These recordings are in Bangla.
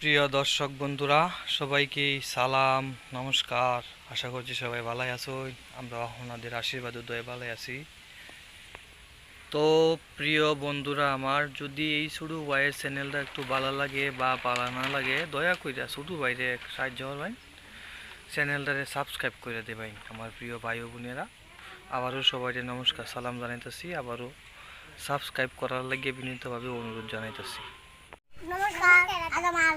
প্রিয় দর্শক বন্ধুরা, সবাইকে সালাম নমস্কার। আশা করছি সবাই ভালোই আছো। আমরা আপনাদের আশীর্বাদ ও দয়ায় ভালোই আছি। তো প্রিয় বন্ধুরা আমার, যদি এই ছোটো ভাইয়ের চ্যানেলটা একটু ভালো লাগে বা ভালো না লাগে, দয়া করে ছোটো ভাইরে সাহায্য করবেন, চ্যানেলটারে সাবস্ক্রাইব করে দেবেন আমার প্রিয় ভাই ও বোনেরা। আবারও সবাইকে নমস্কার সালাম জানাইতেছি, আবারও সাবস্ক্রাইব করার লাগে বিনীতভাবে অনুরোধ জানাইতেছি। নমস্কার আদামাল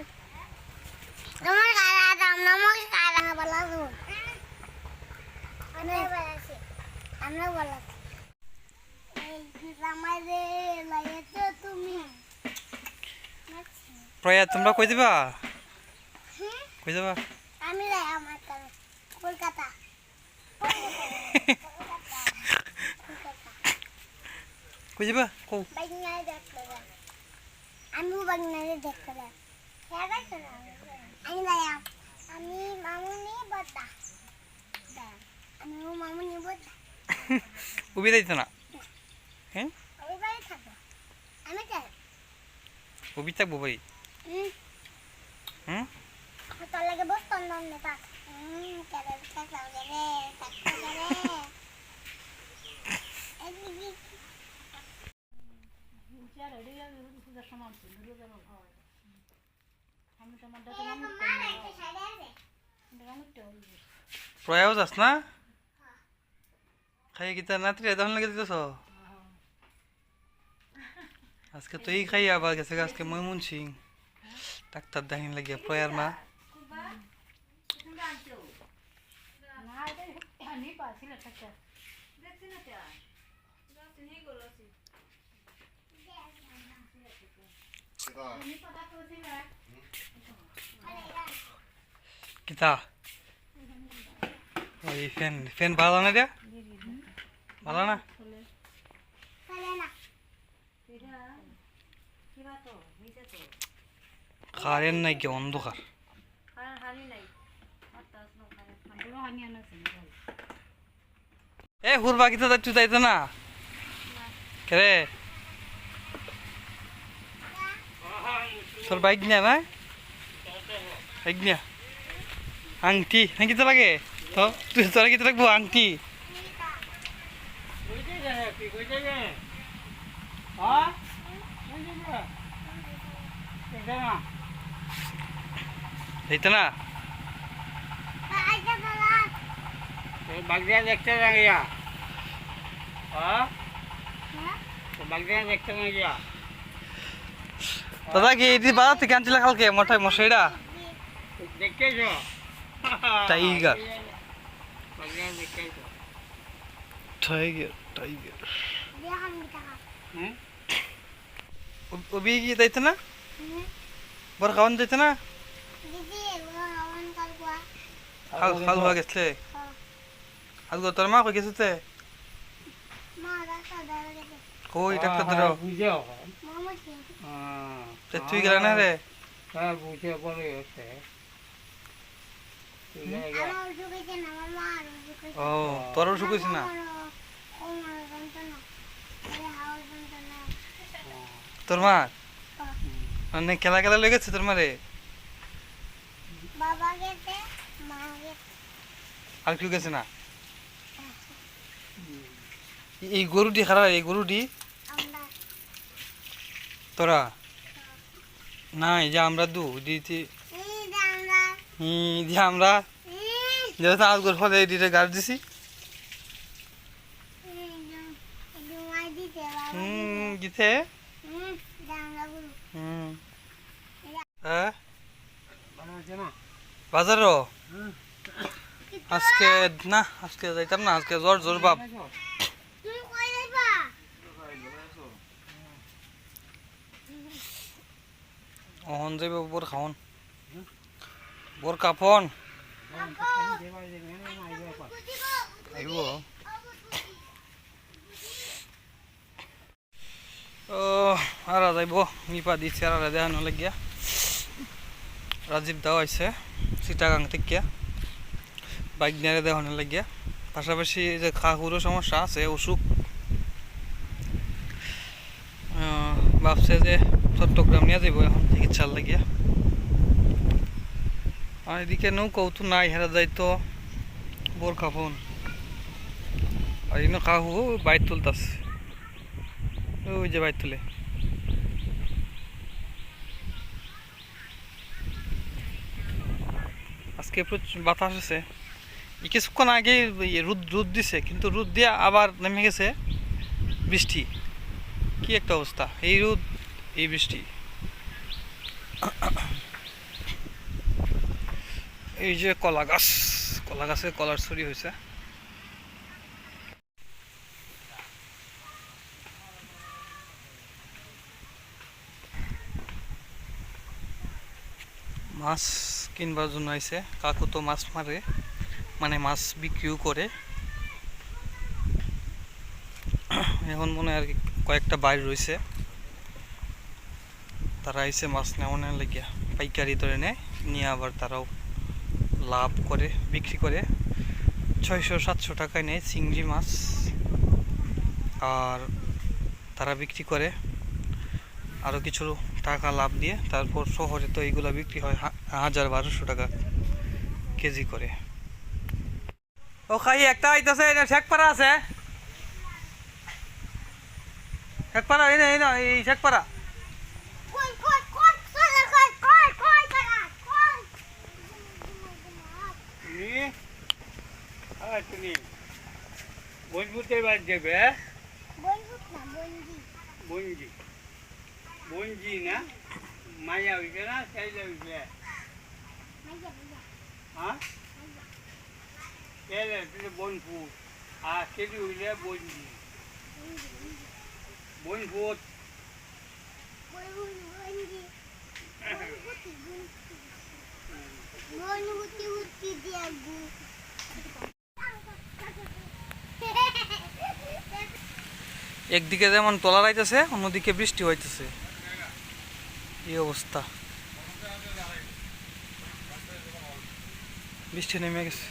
নমস্কার আদাম নমস্কার ভালো আছো আমরা ভালো আছি আমরা ভালো আছি এই আমারে লাইতে তুমি প্রয়া তোমরা কই দিবা? কই যাবা? আমি লাই আমার কলকাতা কই যাবা? কও বাগনায় দেখতে আমি বাগনায় দেখতে হ্যাঁ গাইছো না আমি লাই আমি মামুনি বটা আমি মামুনি বটা উবি যাইতো না? হ্যাঁ, ওই বাড়ি থাকো আমি চাই উবি থাকবো ভাই। হুম, তোর লাগে বস তোর নাম নেতা কেরে থাকলাম রে থাকতে রে এদিকে প্রয়াও যাস না? খাই গীতা নাত্রি তখন লাগে দিতেছ আজকে তো এই খাই আবার গেছে আজকে ময়মন সিং ডাক্তার দেখান লাগিয়া প্রয়ার মা। কিতা ওই ফ্যান ফ্যান ভালো না দিয়া ভালো না? কারেন্ট নাই কি অন্ধকার। এ হুরবা কিতা যাচ্ছু যাইতো না কে? তোর বাইক নিয়া না? বাইক নিয়া আংটি হ্যাঁ কিতা লাগে তো? তুই তোরা কিতা লাগবো আংটি? যাইতো না? বাগদিয়া দেখতে না গিয়া বাগদিয়া দেখতে না গিয়া দাদা কি এটি বাজার থেকে আনছিলে কালকে মোটাই মশাইটা দেখেছো টাইগার বাগদিয়া দেখেছো টাইগার টাইগার হুম ওবি কি যাইতো না? বড় খাওয়ান যাইতো না? হাল হাল হয়ে গেছে আজকে তোর মা কই গেছে কই ডাক্তার ধরো বুঝে তুই গেলে না রে? হ্যাঁ বুঝে পড়ে গেছে ও তোর অসুখ হয়েছে না? তোর মা মানে খেলা খেলা লেগেছে তোর মারে? বাবা গেছে মা গেছে আর কেউ গেছে না? এই গরুটি খারাপ, এই গরুটি আমরা তোরা না এই যে আমরা দু দিতে আমরা যে আমরা যেহেতু আজগর ফলে এটিতে গাছ দিছি। গিতে বাজার আজকে না, আজকে যাইতাম না, আজকে জ্বর জ্বর বাপ। অহন যাইব বোর খাওন বোর কাপন আইব। ও আর যাইব নিপা দিচ্ছে আর দেখানো লাগিয়া রাজীব দাও আইছে চিটাগাং থেকে বাইক নিয়ে দেখানো লাগিয়া। পাশাপাশি যে খাহুরও সমস্যা আছে অসুখ ভাবছে যে চট্টগ্রাম নিয়ে যাবো এখন চিকিৎসার লাগিয়া। আর এদিকে নৌকাও তো নাই, হেরা যাইতো বোরখা ফোন। আর এখানে কাকু বাইর তুলতাছে, ওই যে বাইর তুলে। আজকে প্রচুর বাতাস আছে। এই কিছুক্ষণ আগে রোদ রোদ দিছে, কিন্তু রোদ দিয়ে আবার নেমে গেছে বৃষ্টি। কি একটা অবস্থা, এই রোদ এই বৃষ্টি। এই যে কলা গাছ, কলা গাছে কলার ছড়ি হয়েছে। মাছ কিনবার জন্য আইছে কাকু, তো মাছ মারে, মানে মাছ বিক্রিও করে। এখন মনে হয় আর কি কয়েকটা বাইর রয়েছে, তারা আইছে মাছ নেওয়ার লাগিয়া। পাইকারি ধরে নেয়, নিয়ে আবার তারাও লাভ করে বিক্রি করে। 600-700 টাকায় নেয় চিংড়ি মাছ, আর তারা বিক্রি করে আরও কিছু টাকা লাভ দিয়ে। তারপর শহরে তো এইগুলা বিক্রি হয় 1000-1200 টাকা কেজি করে। ও খাই একটা আইতাছে, এটা শেখপাড়া আছে, শেখপাড়া এই না এই শেখপাড়া। কই কই কই চলে কই কই কই চলা কই তুমি তুমি মজবুতের বাদ যাবে, বন্ধু না বন্ধু বঞ্জি বঞ্জি না মায়া হইছে না চাইলে হইছে, মাইয়া মাইয়া হ্যাঁ চাইলে তুমি বনফুট আর সেটি হইলে বঞ্জি বনফুট। বন্ধু বন্ধু হুতি দিয়া গু একদিকে যেমন তলা রাইতেছে, অন্যদিকে বৃষ্টি হইতেছে, এই অবস্থা। বৃষ্টি নেমে গেছে,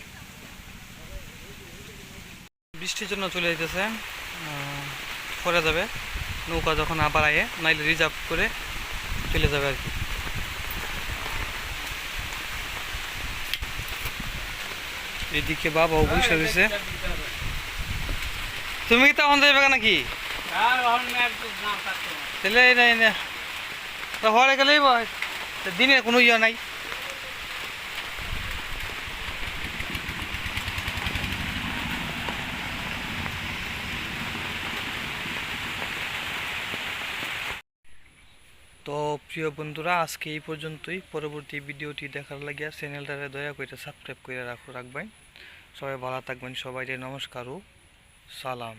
বৃষ্টির জন্য চলে যেতেছে, পরে যাবে নৌকা যখন আবার আয়ে, নাইলে রিজার্ভ করে চলে যাবে আর কি। এদিকে বাবাও বসে রয়েছে। তুমি কি তখন যাবে নাকি? তাহলে এই নাই না, হরে গেলেই দিনে কোনো ইয়ে নাই। তো প্রিয় বন্ধুরা, আজকে এই পর্যন্তই। পরবর্তী ভিডিওটি দেখার লাগিয়া চ্যানেলটারে দয়া করে সাবস্ক্রাইব করে রাখবেন। সবাই ভালো থাকবেন, সবাইকে নমস্কার ও সালাম।